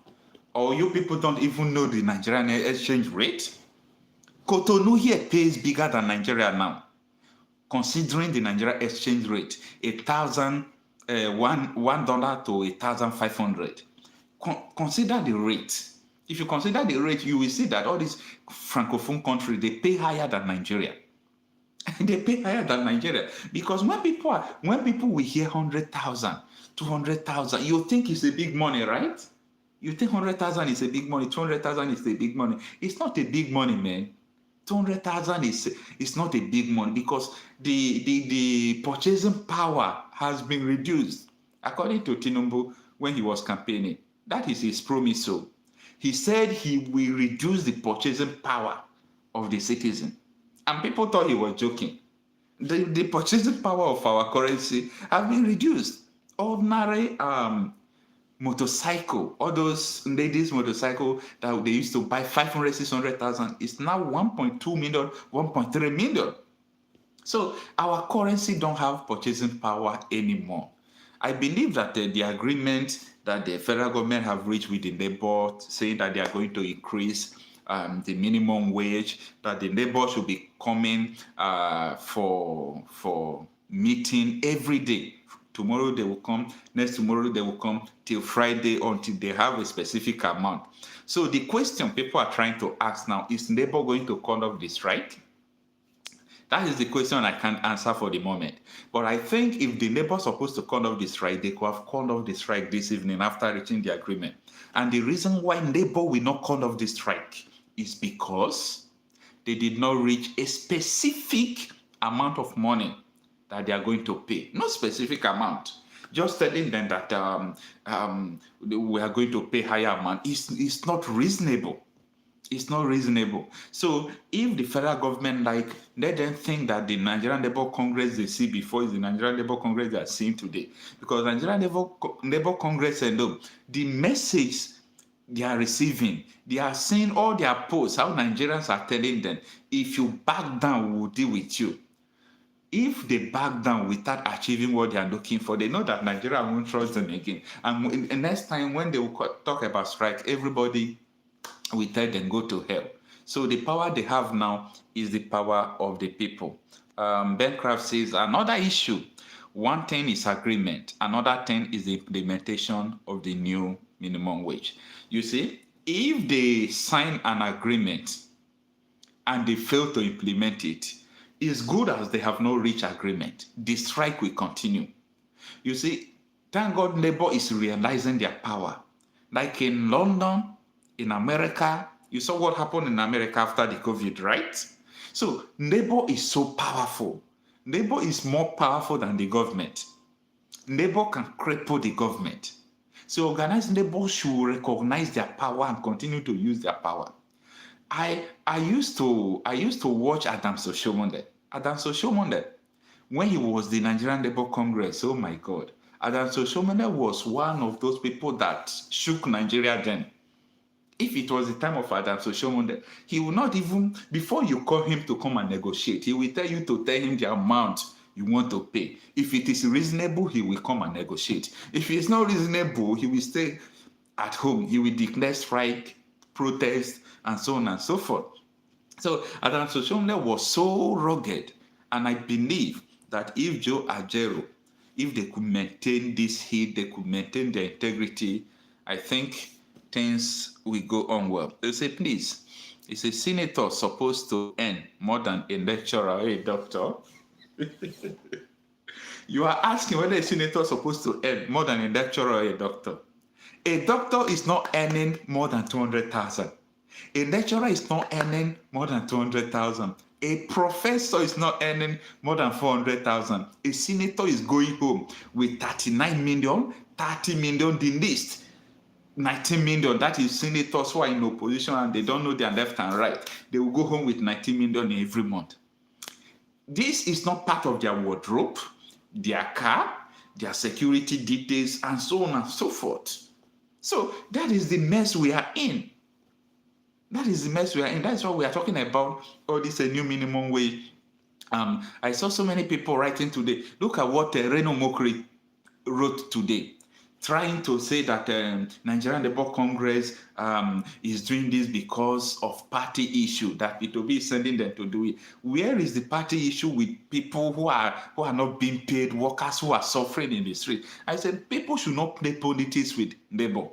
Or you people don't even know the Nigerian exchange rate? Cotonou here pays bigger than Nigeria now. Considering the Nigerian exchange rate, $1,000 to 1,500. Consider the rate. If you consider the rate, you will see that all these francophone countries, they pay higher than Nigeria. They pay higher than Nigeria, because when people will hear 100,000, 200,000, you think it's a big money, right? You think 100,000 is a big money, 200,000 is a big money. It's not a big money, man. 200,000 is not a big money, because the purchasing power has been reduced. According to Tinubu, when he was campaigning, that is his promise. So he said he will reduce the purchasing power of the citizen. And people thought he was joking. The purchasing power of our currency has been reduced. Ordinary motorcycle, all those ladies' motorcycle that they used to buy 500, 600,000 is now 1.2 million, 1.3 million. So our currency don't have purchasing power anymore. I believe that the agreement that the federal government have reached with the Labour, saying that they are going to increase the minimum wage, that the Labour should be coming for meeting every day. Tomorrow they will come, next tomorrow they will come, till Friday, until they have a specific amount. So the question people are trying to ask now, is Labour going to call off the strike? That is the question I can't answer for the moment. But I think if the Labour is supposed to call off the strike, they could have called off the strike this evening after reaching the agreement. And the reason why Labour will not call off the strike is because they did not reach a specific amount of money that they are going to pay. No specific amount. Just telling them that we are going to pay higher amount is not reasonable. It's not reasonable. So if the federal government, like, let them think that the Nigerian Labour Congress they see before is the Nigerian Labour Congress they are seeing today. Because Nigerian Labour Congress alone, the message they are receiving, they are seeing all their posts, how Nigerians are telling them, if you back down, we will deal with you. If they back down without achieving what they are looking for, they know that Nigeria won't trust them again. And next time when they will talk about strike, everybody will tell them go to hell. So the power they have now is the power of the people. Ben Craft says another issue. One thing is agreement. Another thing is the implementation of the new minimum wage. You see, if they sign an agreement and they fail to implement it, it's good as they have not reached agreement. The strike will continue. You see, thank God Labour is realizing their power. Like in London, in America, you saw what happened in America after the COVID, right? So Labour is so powerful. Labour is more powerful than the government. Labour can cripple the government. So organized Labour should recognize their power and continue to use their power. I used to watch Adam Soshomole. Adam Soshomole, when he was the Nigerian Labour Congress, oh my God, Adam Soshomole was one of those people that shook Nigeria then. If it was the time of Adam Soshomole, he will not even, before you call him to come and negotiate, he will tell you to tell him the amount you want to pay. If it is reasonable, he will come and negotiate. If it's not reasonable, he will stay at home. He will declare strike, protest, and so on and so forth. So Adam Soshomole was so rugged, and I believe that if Joe Ajero, if they could maintain this heat, they could maintain their integrity, I think things will go on well. They say, please, is a senator supposed to earn more than a lecturer or a doctor? You are asking whether a senator is supposed to earn more than a lecturer or a doctor. A doctor is not earning more than 200,000. A lecturer is not earning more than 200,000. A professor is not earning more than 400,000. A senator is going home with 39 million, 30 million, the least. 19 million, that is senators who are in opposition and they don't know their left and right. They will go home with 19 million every month. This is not part of their wardrobe, their car, their security details, and so on and so forth. So that is the mess we are in. That is the mess we are in. That's what we are talking about, all this new minimum wage. I saw so many people writing today. Look at what Reno Mokri wrote today, trying to say that Nigerian Labour Congress is doing this because of party issue, that it will be sending them to do it. Where is the party issue with people who are not being paid, workers who are suffering in the street? I said people should not play politics with Labour.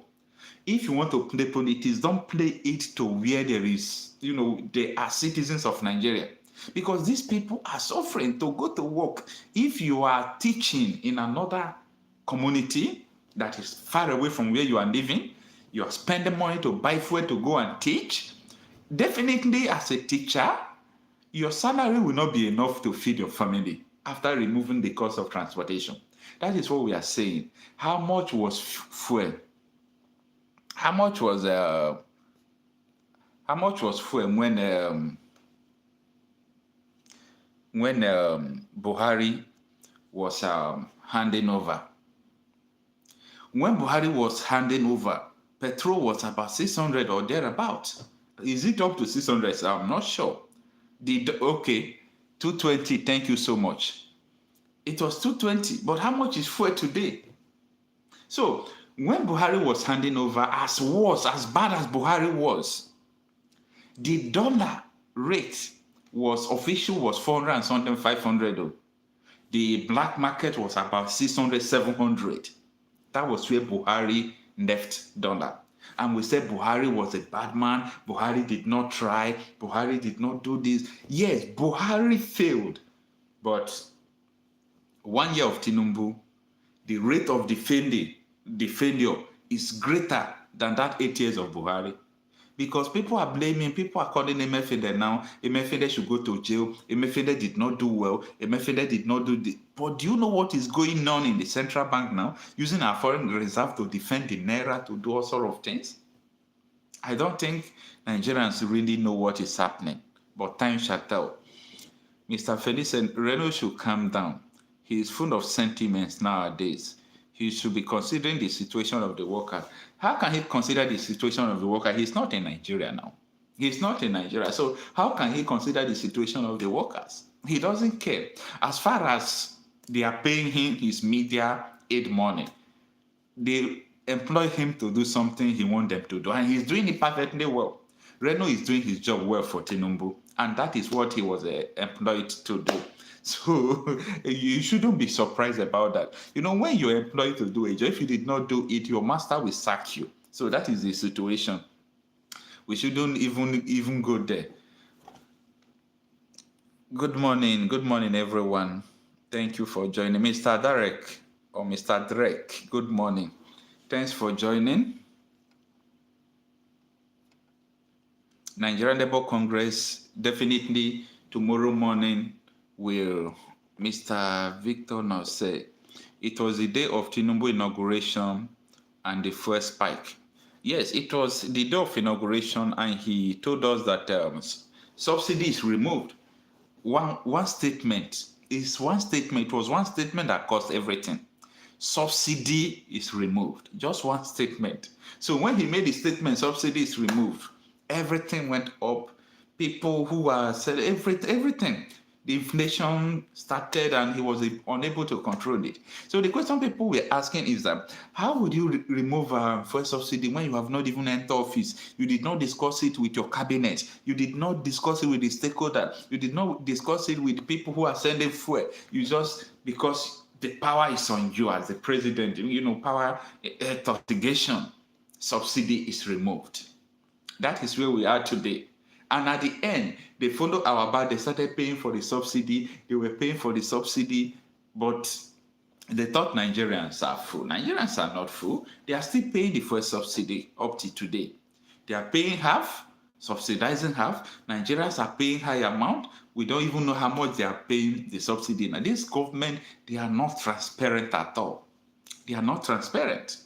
If you want to play politics, don't play it to where there is, they are citizens of Nigeria. Because these people are suffering to go to work. If you are teaching in another community that is far away from where you are living, you are spending money to buy food to go and teach, definitely as a teacher, your salary will not be enough to feed your family after removing the cost of transportation. That is what we are saying. How much was fuel? How much was fuel when Buhari was handing over? When Buhari was handing over, petrol was about 600 or thereabout. Is it up to 600? I'm not sure. Okay, 220. Thank you so much. It was 220, but how much is fuel today? So when Buhari was handing over, as bad as Buhari was, the dollar rate was 400 and something, 500. The black market was about 600, 700. That was where Buhari left dollar. And we said Buhari was a bad man. Buhari did not try. Buhari did not do this. Yes, Buhari failed. But 1 year of Tinubu, the rate of the failure is greater than that 8 years of Buhari. Because people are blaming, people are calling Emefiele now. Emefiele should go to jail. Emefiele did not do well. Emefiele did not do this. But do you know what is going on in the central bank now? Using our foreign reserve to defend the naira, to do all sort of things. I don't think Nigerians really know what is happening, but time shall tell. Mr. Felice Reno should calm down. He is full of sentiments nowadays. He should be considering the situation of the worker. How can he consider the situation of the worker? He's not in Nigeria now. He's not in Nigeria. So how can he consider the situation of the workers? He doesn't care. As far as they are paying him his media aid money, they employ him to do something he wants them to do, and he's doing it perfectly well. Reno is doing his job well for Tinubu, and that is what he was employed to do. So you shouldn't be surprised about that. You know, when you're employed to do a job, if you did not do it, your master will sack you. So that is the situation. We shouldn't even go there. Good morning, everyone. Thank you for joining, Mr. Derek or Mr. Drake. Good morning. Thanks for joining. Nigerian Labour Congress, definitely tomorrow morning will Mr. Victor now say it was the day of Tinubu inauguration and the first spike. Yes, it was the day of inauguration, and he told us that subsidy is removed. One statement. It was one statement that caused everything. Subsidy is removed. Just one statement. So when he made the statement, subsidy is removed, everything went up. People who are said everything. The inflation started, and he was unable to control it. So the question people were asking is that how would you remove fuel subsidy when you have not even entered office? You did not discuss it with your cabinet. You did not discuss it with the stakeholder. You did not discuss it with people who are sending fuel. You just, because the power is on you as the president, power litigation, subsidy is removed. That is where we are today. And at the end, they followed our back. They started paying for the subsidy. They were paying for the subsidy, but they thought Nigerians are full. Nigerians are not full. They are still paying the first subsidy up to today. They are paying half, subsidizing half. Nigerians are paying high amount. We don't even know how much they are paying the subsidy. Now, this government, they are not transparent at all. They are not transparent.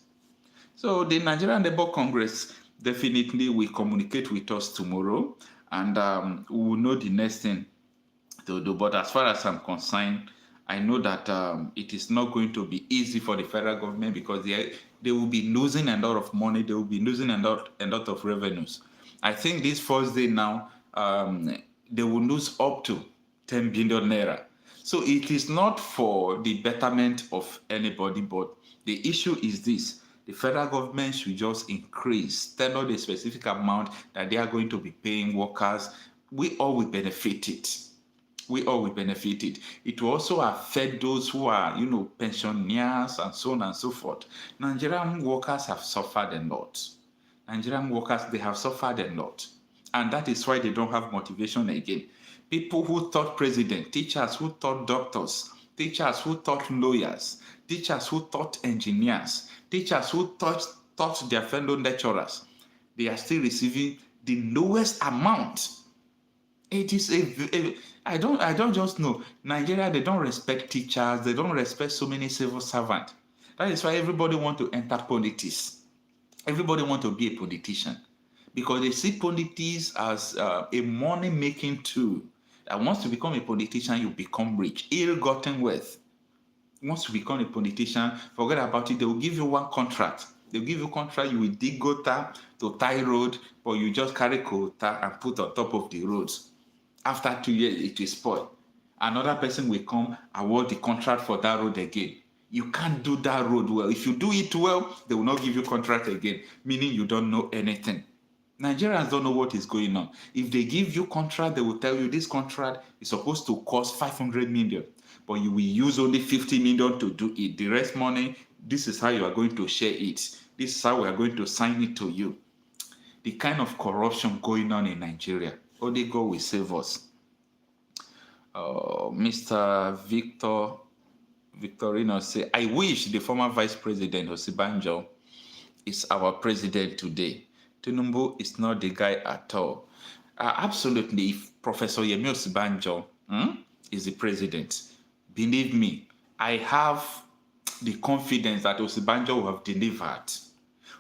So the Nigerian Labour Congress definitely will communicate with us tomorrow, and we will know the next thing to do. But as far as I'm concerned, I know that it is not going to be easy for the federal government, because they will be losing a lot of money. They will be losing a lot of revenues. I think this first day now, they will lose up to 10 billion naira. So it is not for the betterment of anybody, but the issue is this. The federal government should just tell out the specific amount that they are going to be paying workers. We all will benefit it. We all will benefit it. It will also affect those who are, pensioners and so on and so forth. Nigerian workers have suffered a lot. Nigerian workers, they have suffered a lot. And that is why they don't have motivation again. People who taught president, teachers who taught doctors, teachers who taught lawyers, teachers who taught engineers, teachers who taught their fellow lecturers, they are still receiving the lowest amount. It is I don't just know. Nigeria, they don't respect teachers. They don't respect so many civil servants. That is why everybody want to enter politics. Everybody want to be a politician, because they see politics as a money-making tool. That once you become a politician, you become rich, ill-gotten wealth. Once you become a politician, forget about it. They will give you one contract. They'll give you a contract. You will dig gutter to tie road, but you just carry quota and put on top of the roads. After 2 years, it will spoil. Another person will come, award the contract for that road again. You can't do that road well. If you do it well, they will not give you contract again, meaning you don't know anything. Nigerians don't know what is going on. If they give you contract, they will tell you this contract is supposed to cost 500 million, but you will use only 50 million to do it. The rest money, this is how you are going to share it. This is how we are going to sign it to you. The kind of corruption going on in Nigeria. Only God will save us. Mr. Victorino say, I wish the former Vice President Osibanjo is our president today. Tinubu is not the guy at all. Absolutely, if Professor Yemi Osibanjo is the president, believe me, I have the confidence that Osibanjo will have delivered.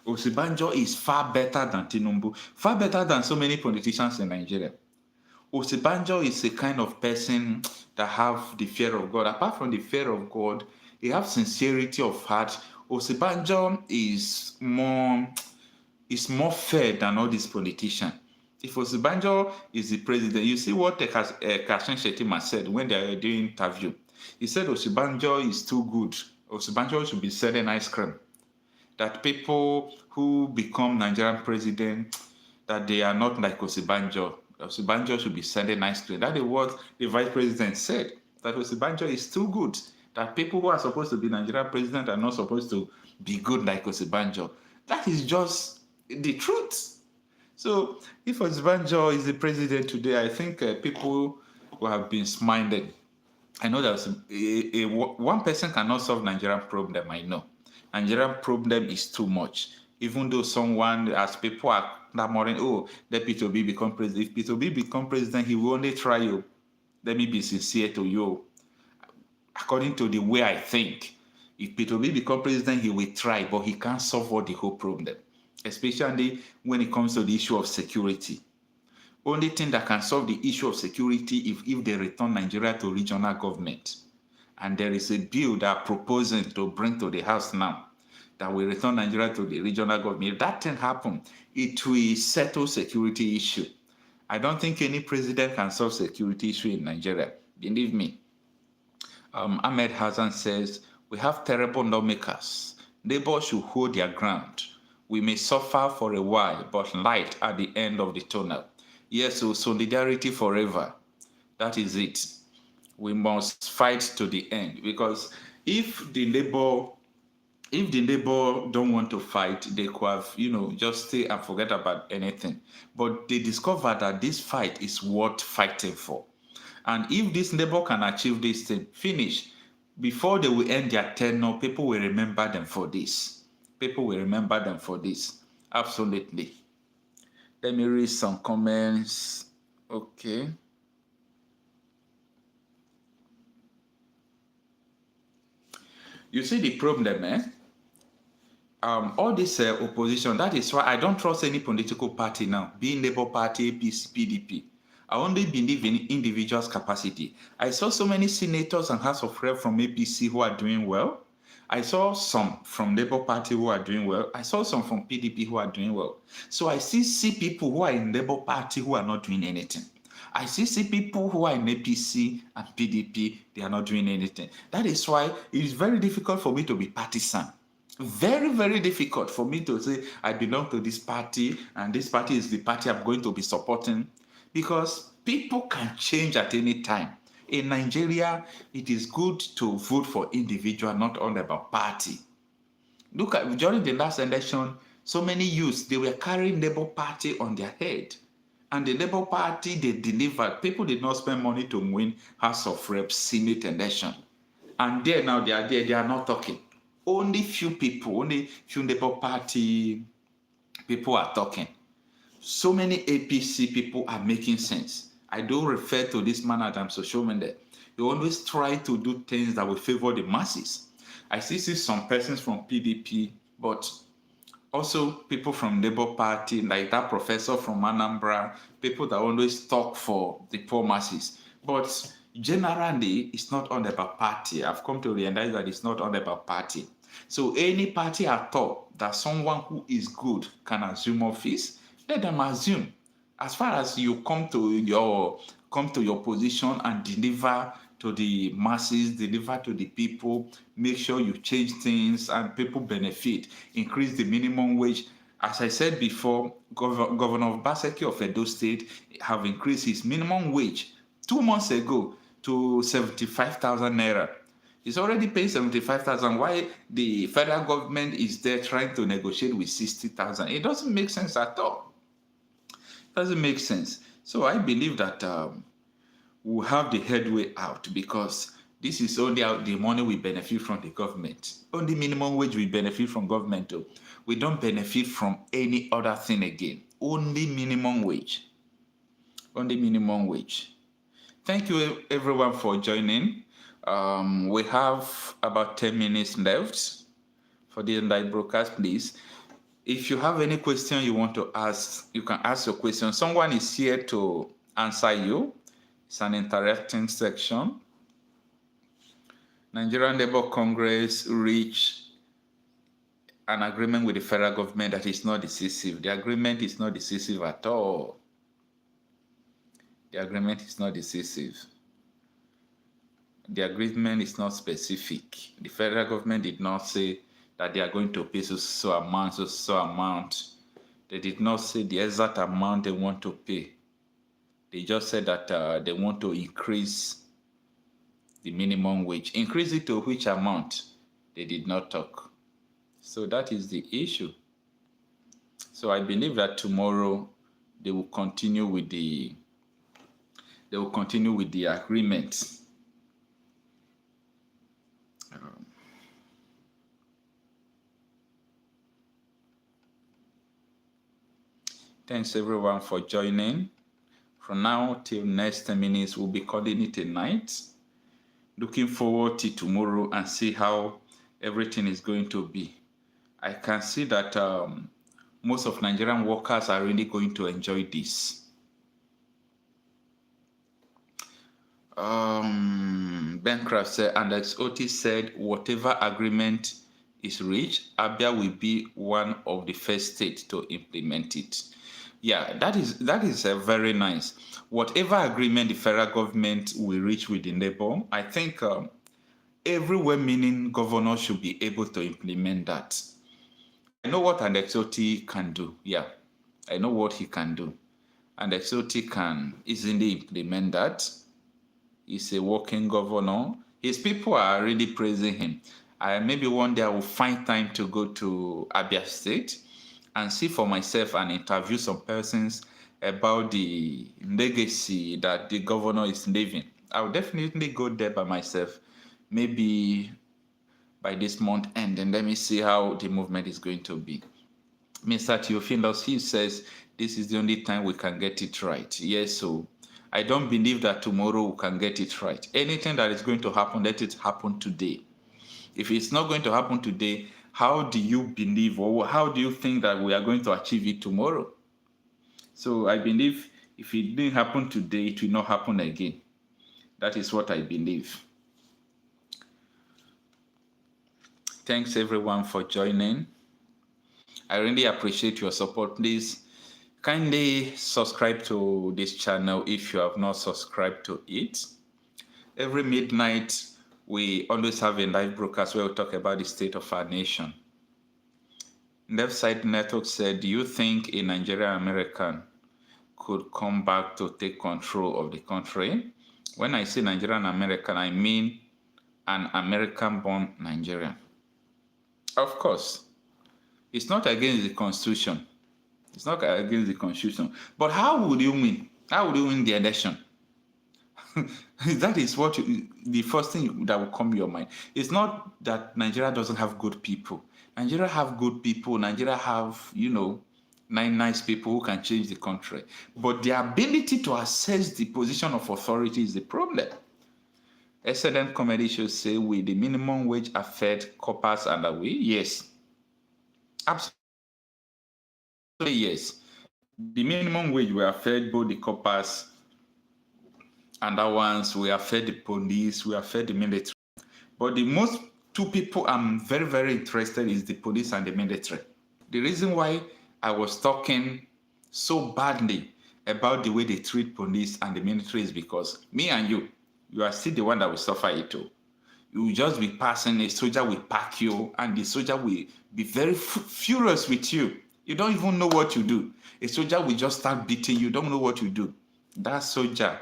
Osibanjo is far better than Tinubu, far better than so many politicians in Nigeria. Osibanjo is a kind of person that have the fear of God. Apart from the fear of God, he have sincerity of heart. Osibanjo is more fair than all these politicians. If Osibanjo is the president, you see what Kashin Shettima said when they were doing interview. He said Osibanjo is too good. Osibanjo should be selling ice cream. That people who become Nigerian president, that they are not like Osibanjo. Osibanjo should be selling ice cream. That is what the vice president said. That Osibanjo is too good. That people who are supposed to be Nigerian president are not supposed to be good like Osibanjo. That is just the truth. So if Osibanjo is the president today, I think people will have been smiling. I know that one person cannot solve Nigerian problem. I know Nigerian problem is too much. Even though someone, as people are clamoring, oh, let Peter Obi become president. If Peter Obi become president, he will only try you. Let me be sincere to you. According to the way I think, if Peter Obi become president, he will try, but he can't solve all the whole problem, especially when it comes to the issue of security. Only thing that can solve the issue of security if they return Nigeria to regional government. And there is a bill that are proposing to bring to the House now that will return Nigeria to the regional government. If that thing happen, it will settle security issue. I don't think any president can solve security issue in Nigeria. Believe me. Ahmed Hassan says, we have terrible lawmakers. Neighbors should hold their ground. We may suffer for a while, but light at the end of the tunnel. Yes, so solidarity forever. That is it. We must fight to the end, because if the Labour don't want to fight, they could have, just stay and forget about anything. But they discovered that this fight is worth fighting for. And if this Labour can achieve this thing, finish, before they will end their tenure, people will remember them for this. People will remember them for this. Absolutely. Let me read some comments. Okay. You see the problem, all this opposition, that is why I don't trust any political party now, being Labour Party, APC, PDP. I only believe in individuals' capacity. I saw so many senators and House of Rep from APC who are doing well. I saw some from Labour Party who are doing well. I saw some from PDP who are doing well. So I still see people who are in Labour Party who are not doing anything. I still see people who are in APC and PDP, they are not doing anything. That is why it is very difficult for me to be partisan. Very, very difficult for me to say I belong to this party and this party is the party I'm going to be supporting, because people can change at any time. In Nigeria, it is good to vote for individual, not all about party. Look at during the last election, so many youths, they were carrying Labour Party on their head. And the Labour Party, they delivered. People did not spend money to win House of Reps, Senate election. And there now, they are there, they are not talking. Only few people, only few Labour Party people are talking. So many APC people are making sense. I don't refer to this man Adam Soshomende. They always try to do things that will favor the masses. I still see some persons from PDP, but also people from Labour Party, like that professor from Anambra, people that always talk for the poor masses. But generally, it's not all about party. I've come to realize that it's not all about party. So any party at all that someone who is good can assume office, let them assume. As far as you come to your position and deliver to the masses, deliver to the people, make sure you change things and people benefit, increase the minimum wage. As I said before, Governor Baseki of Edo State have increased his minimum wage 2 months ago to 75,000 naira. He's already paying 75,000. Why the federal government is there trying to negotiate with 60,000? It doesn't make sense at all. It doesn't make sense. So I believe that we'll have the headway out, because This is only how the money we benefit from the government. Only minimum wage we benefit from government. Though. We don't benefit from any other thing again. Only minimum wage. Only minimum wage. Thank you everyone for joining. We have about 10 minutes left for the live broadcast, please. If you have any question you want to ask, you can ask your question. Someone is here to answer you. It's an interacting section. Nigerian Labour Congress reached an agreement with the federal government that is not decisive. The agreement is not decisive at all. The agreement is not decisive. The agreement is not specific. The federal government did not say that they are going to pay so amount. They did not say the exact amount they want to pay. They just said that they want to increase the minimum wage. Increase it to which amount? They did not talk. So that is the issue. So I believe that tomorrow they will continue with the agreement. Thanks everyone for joining. From now till next 10 minutes, we'll be calling it a night. Looking forward to tomorrow and see how everything is going to be. I can see that most of Nigerian workers are really going to enjoy this. Bancroft said, and as Otis said, whatever agreement is reached, Abia will be one of the first states to implement it. Yeah, that is very nice. Whatever agreement the federal government will reach with the Labour, I think every well-meaning governor should be able to implement that. I know what an Exoti can do. Yeah, I know what he can do. And Exoti can easily implement that. He's a working governor. His people are really praising him. Maybe one day I will find time to go to Abia State and see for myself and interview some persons about the legacy that the governor is leaving. I'll definitely go there by myself, maybe by this month end, and let me see how the movement is going to be. Mr. Theophilus, he says, this is the only time we can get it right. Yes, so I don't believe that tomorrow we can get it right. Anything that is going to happen, let it happen today. If it's not going to happen today, how do you believe or how do you think that we are going to achieve it tomorrow? So I believe if it didn't happen today, it will not happen again. That is what I believe. Thanks everyone for joining. I really appreciate your support. Please kindly subscribe to this channel if you have not subscribed to it. Every midnight, we always have a live broadcast where we talk about the state of our nation. Left Side Network said, do you think a Nigerian American could come back to take control of the country? When I say Nigerian American, I mean an American-born Nigerian. Of course, it's not against the Constitution. It's not against the Constitution. But how would you win? How would you win the election? That is what the first thing that will come to your mind. It's not that Nigeria doesn't have good people. Nigeria have good people. Nigeria have, nice people who can change the country. But the ability to assess the position of authority is the problem. Excellent comedy should say, will the minimum wage affect coppers and away? Yes. Absolutely yes. The minimum wage will affect both the coppers and that ones, we affect the police, we affect the military. But the most two people I'm very, very interested is the police and the military. The reason why I was talking so badly about the way they treat police and the military is because me and you are still the one that will suffer it too. You will just be passing, a soldier will pack you, and the soldier will be very furious with you. You don't even know what you do. A soldier will just start beating you, don't know what you do. That soldier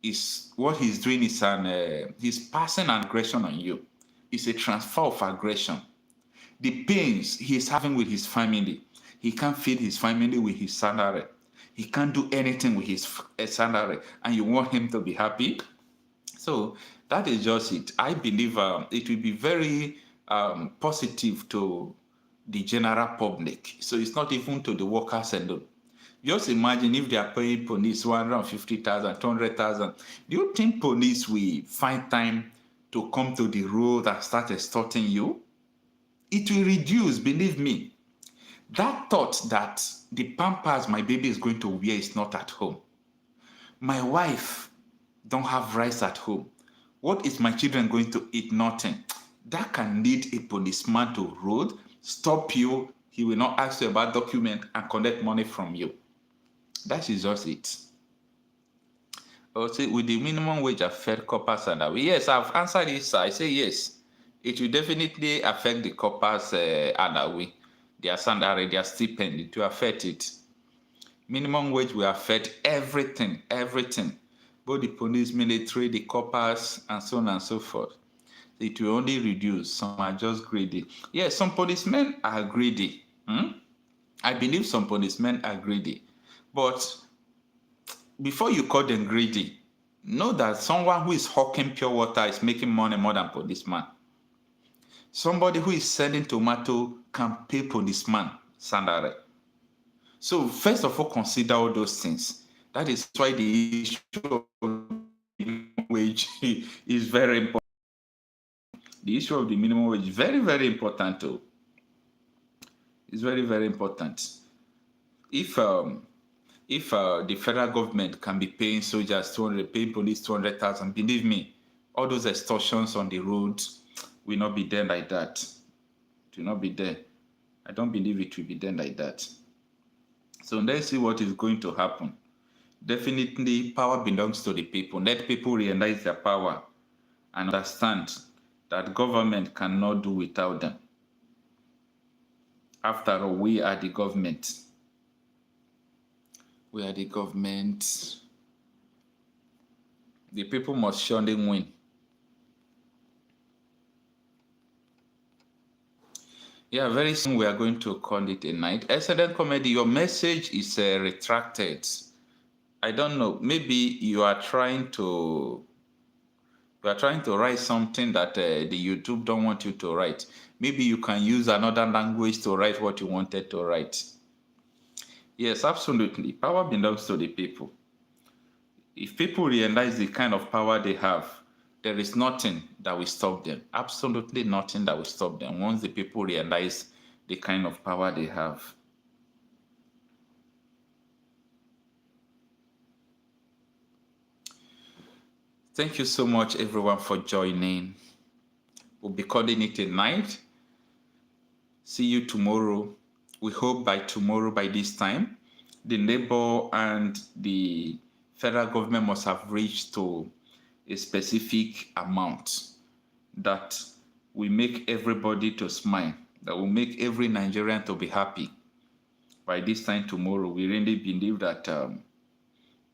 is what he's doing is he's passing aggression on you. It's a transfer of aggression. The pains he's having with his family, he can't feed his family with his salary. He can't do anything with his salary, and you want him to be happy. So That is just it. I believe it will be very positive to the general public. So it's not even to the workers alone. Just imagine if they are paying police 150,000, 200,000. Do you think police will find time to come to the road and start extorting you? It will reduce, believe me. That thought that the pampers my baby is going to wear is not at home. My wife don't have rice at home. What is my children going to eat? Nothing. That can lead a policeman to road, stop you. He will not ask you about document and collect money from you. That is just it. Also, will the minimum wage affect corpers salary? Yes, I've answered this. I say yes. It will definitely affect the corpers salary, their salary, their stipend. It will affect it. Minimum wage will affect everything, everything. Both the police, military, the corpers, and so on and so forth. It will only reduce. Some are just greedy. Yes, some policemen are greedy. I believe some policemen are greedy. But before you call them greedy, know that someone who is hawking pure water is making money more than policeman. Somebody who is selling tomato can pay policeman salary. So first of all, consider all those things. That is why the issue of minimum wage is very important. The issue of the minimum wage is very, very important too. It's very, very important. If the federal government can be paying soldiers 200, paying police 200,000, believe me, all those extortions on the road will not be there like that. It will not be there. I don't believe it will be there like that. So let's see what is going to happen. Definitely, power belongs to the people. Let people realize their power and understand that government cannot do without them. After all, we are the government. We are the government. The people must surely win. Yeah, very soon we are going to call it a night. Excellent comedy. Your message is retracted. I don't know. Maybe you are trying to write something that the YouTube don't want you to write. Maybe you can use another language to write what you wanted to write. Yes, absolutely. Power belongs to the people. If people realize the kind of power they have, there is nothing that will stop them. Absolutely nothing that will stop them once the people realize the kind of power they have. Thank you so much, everyone, for joining. We'll be calling it a night. See you tomorrow. We hope by tomorrow, by this time, the Labour and the federal government must have reached to a specific amount that will make everybody to smile, that will make every Nigerian to be happy. By this time tomorrow, we really believe that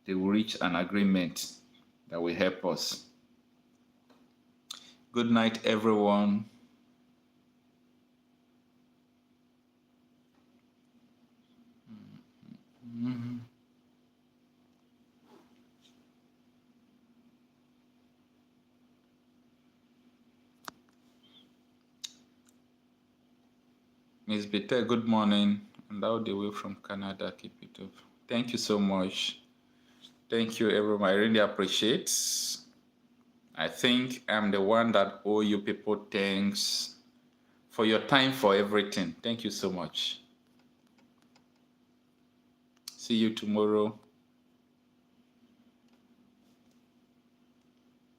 they will reach an agreement that will help us. Good night, everyone. Miss Bete, good morning. And all the way from Canada, keep it up. Thank you so much. Thank you, everyone. I really appreciate. I think I'm the one that owe you people thanks for your time, for everything. Thank you so much. See you tomorrow.